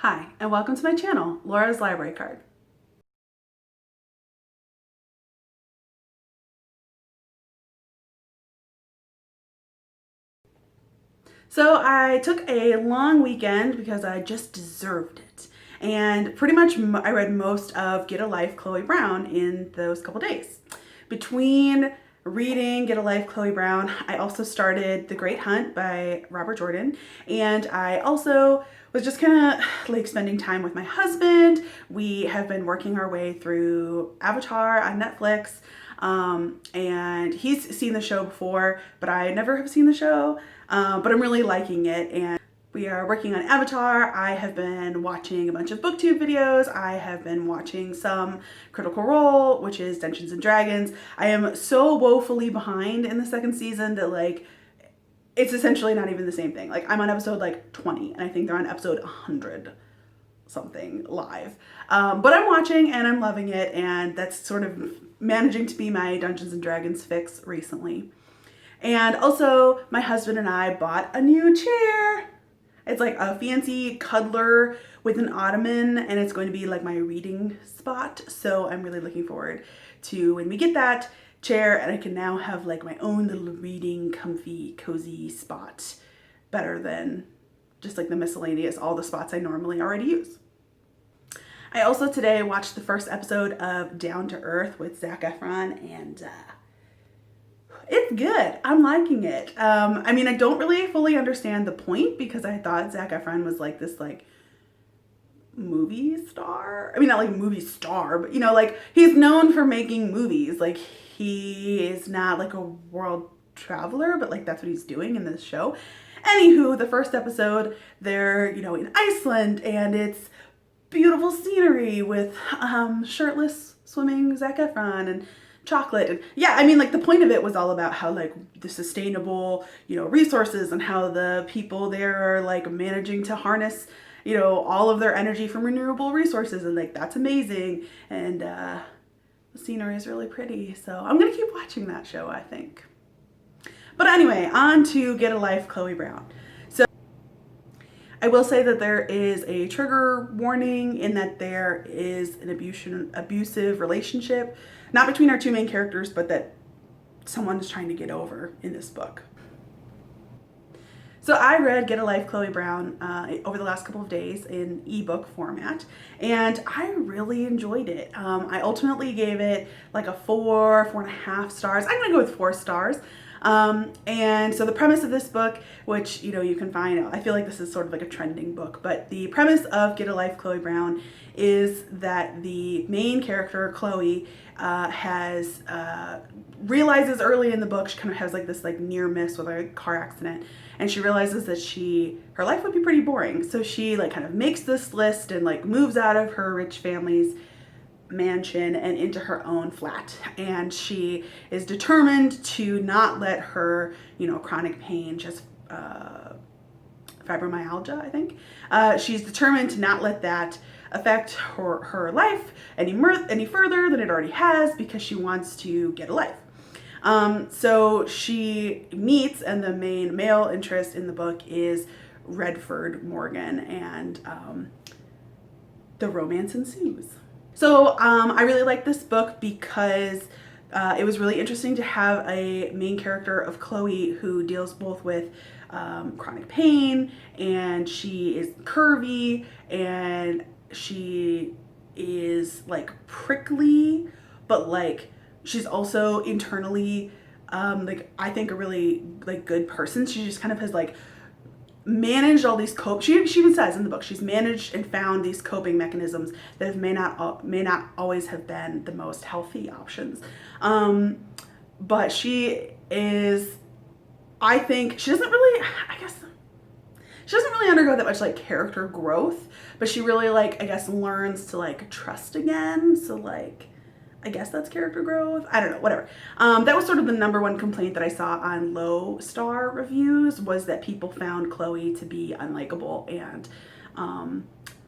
Hi, and welcome to my channel, Laura's Library Card. So I took a long weekend because I just deserved it. And pretty much I read most of Get a Life, Chloe Brown in those couple days. Between reading Get a Life, Chloe Brown, I also started The Great Hunt by Robert Jordan. And I also was just kind of like spending time with my husband. We have been working our way through Avatar on Netflix. And he's seen the show before, but I never have seen the show. But I'm really liking it, and we are working on Avatar. I have been watching a bunch of booktube videos. I have been watching some Critical Role, which is Dungeons and Dragons. I am so woefully behind in the second season that like it's essentially not even the same thing. Like I'm on episode like 20 and I think they're on episode 100 something live. But I'm watching and I'm loving it, and that's sort of managing to be my Dungeons and Dragons fix recently. And also, my husband and I bought a new chair. It's like a fancy cuddler with an ottoman, and it's going to be like my reading spot. So I'm really looking forward to when we get that chair and I can now have like my own little reading, comfy, cozy spot, better than just like the miscellaneous, all the spots I normally already use. I also today watched the first episode of Down to Earth with Zac Efron, and it's good. I'm liking it. I mean, I don't really fully understand the point because I thought Zac Efron was like this like movie star. I mean, not like movie star, but you know, like he's known for making movies. Like he is not like a world traveler, but like that's what he's doing in this show. Anywho, the first episode, they're, you know, in Iceland, and it's beautiful scenery with shirtless swimming Zac Efron and chocolate. And yeah, I mean, like the point of it was all about how like the sustainable, you know, resources and how the people there are like managing to harness, you know, all of their energy from renewable resources, and like that's amazing. And the scenery is really pretty, so I'm gonna keep watching that show, I think. But anyway, on to Get a Life, Chloe Brown. So I will say that there is a trigger warning in that there is an abusive relationship, not between our two main characters, but that someone is trying to get over in this book. So I read Get a Life, Chloe Brown over the last couple of days in ebook format, and I really enjoyed it. I ultimately gave it like a 4.5 stars. I'm gonna go with 4 stars. And so the premise of this book, which, you know, you can find, I feel like this is sort of like a trending book, but the premise of Get a Life, Chloe Brown is that the main character, Chloe, realizes early in the book, she kind of has like this like near miss with a car accident, and she realizes that her life would be pretty boring. So she like kind of makes this list and like moves out of her rich family's mansion and into her own flat, and she is determined to not let her, you know, chronic pain, just fibromyalgia, I think, she's determined to not let that affect her life any further than it already has, because she wants to get a life. So she meets, and the main male interest in the book is Redford Morgan, and the romance ensues. So I really like this book because it was really interesting to have a main character of Chloe who deals both with chronic pain, and she is curvy, and she is like prickly, but like she's also internally like I think a really like good person. She just kind of has like managed all these she even says in the book she's managed and found these coping mechanisms that may not always have been the most healthy options, but she is, I think she doesn't really, I guess she doesn't really undergo that much like character growth, but she really like, I guess, learns to like trust again. So like I guess that's character growth. I don't know, whatever. That was sort of the number one complaint that I saw on low star reviews, was that people found Chloe to be unlikable, and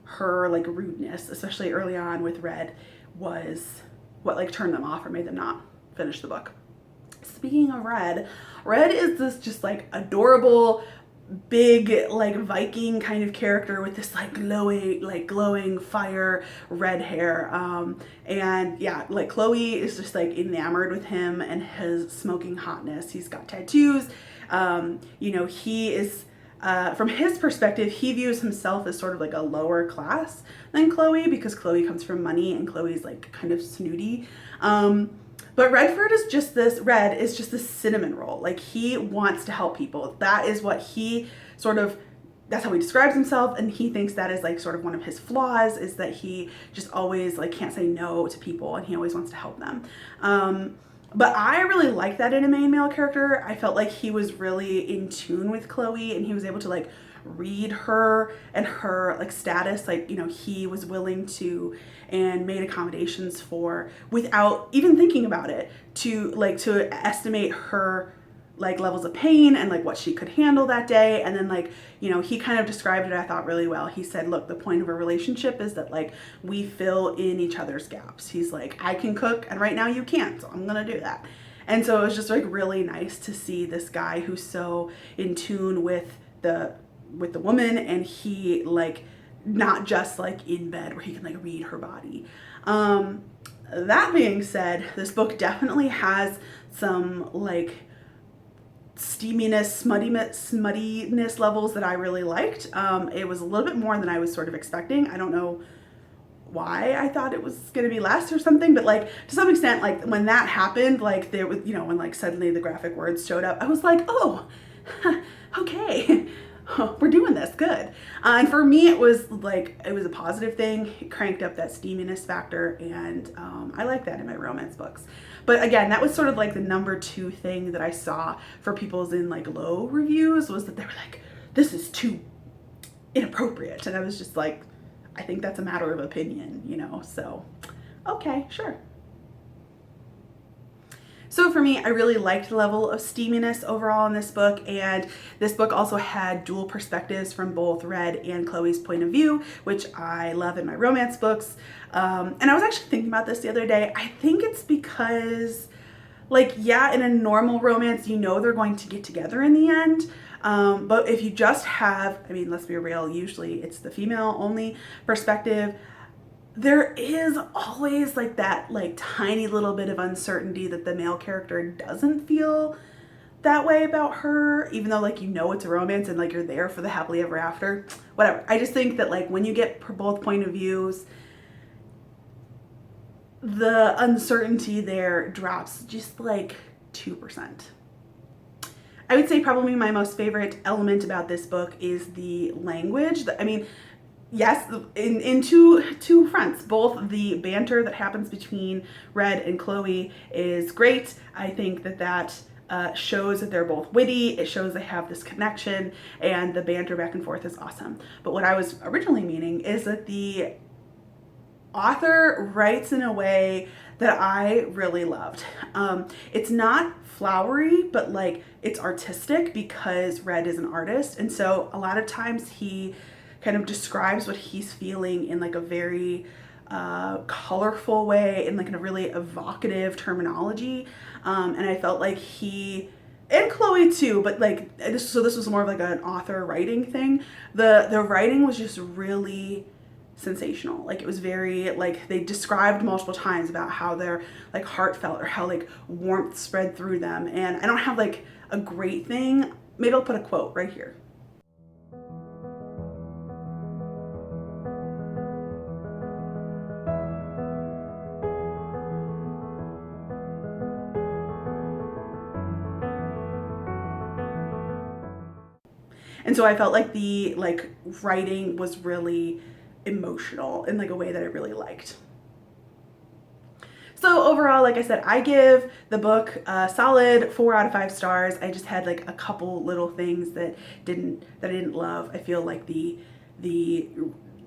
her like rudeness, especially early on with Red, was what like turned them off or made them not finish the book. Speaking of Red, Red is this just like adorable big like Viking kind of character with this like glowing fire red hair. And yeah, like Chloe is just like enamored with him and his smoking hotness. He's got tattoos. You know, he is from his perspective, he views himself as sort of like a lower class than Chloe because Chloe comes from money and Chloe's like kind of snooty. But Red is just this cinnamon roll. Like he wants to help people. That is what he that's how he describes himself. And he thinks that is like sort of one of his flaws, is that he just always like can't say no to people and he always wants to help them. But I really like that in a main male character. I felt like he was really in tune with Chloe and he was able to like read her and her like status. Like, you know, he was willing to and made accommodations for, without even thinking about it, to estimate her like levels of pain and like what she could handle that day. And then like, you know, he kind of described it, I thought, really well. He said, look, the point of a relationship is that like we fill in each other's gaps. He's like, I can cook and right now you can't, so I'm gonna do that. And so it was just like really nice to see this guy who's so in tune with the woman, and he like not just like in bed where he can like read her body. That being said, this book definitely has some like steaminess, smuttiness levels that I really liked. It was a little bit more than I was sort of expecting. I don't know why I thought it was going to be less or something, but like to some extent, like when that happened, like there was, you know, when like suddenly the graphic words showed up, I was like, oh, okay. We're doing this good. And for me, it was a positive thing. It cranked up that steaminess factor, and I like that in my romance books. But again, that was sort of like the number 2 thing that I saw for people's in like low reviews, was that they were like, this is too inappropriate. And I was just like, I think that's a matter of opinion, you know? So, okay, sure. So for me, I really liked the level of steaminess overall in this book, and this book also had dual perspectives from both Red and Chloe's point of view, which I love in my romance books. And I was actually thinking about this the other day. I think it's because, like, yeah, in a normal romance, you know they're going to get together in the end. But if you just have, I mean, let's be real, usually it's the female only perspective. There is always like that like tiny little bit of uncertainty that the male character doesn't feel that way about her, even though like, you know, it's a romance and like you're there for the happily ever after, whatever. I just think that like when you get both point of views, the uncertainty there drops just like 2%. I would say probably my most favorite element about this book is the language. I mean, yes, in two fronts. Both the banter that happens between Red and Chloe is great. I think that shows that they're both witty. It shows they have this connection, and the banter back and forth is awesome. But what I was originally meaning is that the author writes in a way that I really loved. It's not flowery, but like it's artistic because Red is an artist. And so a lot of times he kind of describes what he's feeling in like a very colorful way, in like a really evocative terminology. And I felt like he, and Chloe too, but like this was more of like an author writing thing. The writing was just really sensational. Like it was very, like they described multiple times about how they're like heartfelt, or how like warmth spread through them. And I don't have like a great thing. Maybe I'll put a quote right here. And so I felt like the like writing was really emotional in like a way that I really liked. So overall, like I said, I give the book a solid 4 out of 5 stars. I just had like a couple little things that I didn't love. I feel like the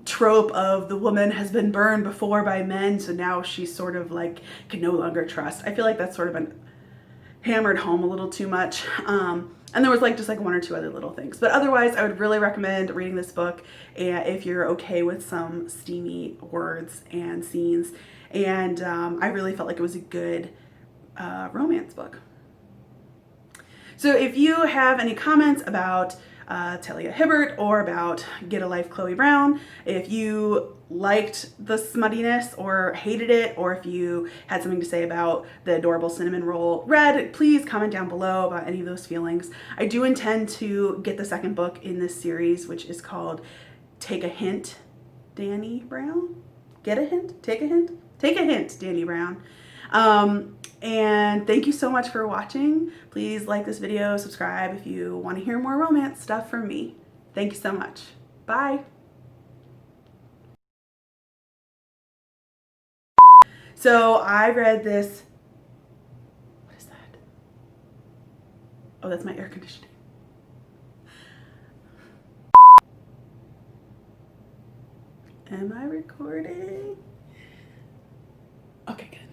trope of the woman has been burned before by men, so now she's sort of like can no longer trust. I feel like that's sort of been hammered home a little too much. And there was like just like 1 or 2 other little things. But otherwise, I would really recommend reading this book if you're okay with some steamy words and scenes. And I really felt like it was a good romance book. So if you have any comments about Talia Hibbert or about Get a Life Chloe Brown. If you liked the smuttiness or hated it, or if you had something to say about the adorable cinnamon roll red, please comment down below about any of those feelings. I do intend to get the second book in this series, which is called Take a Hint, Danny Brown. Get a hint? Take a hint? Take a hint, Danny Brown. And thank you so much for watching. Please like this video, subscribe if you want to hear more romance stuff from me. Thank you so much. Bye. So I read this. What is that? Oh, that's my air conditioning. Am I recording? Okay, good.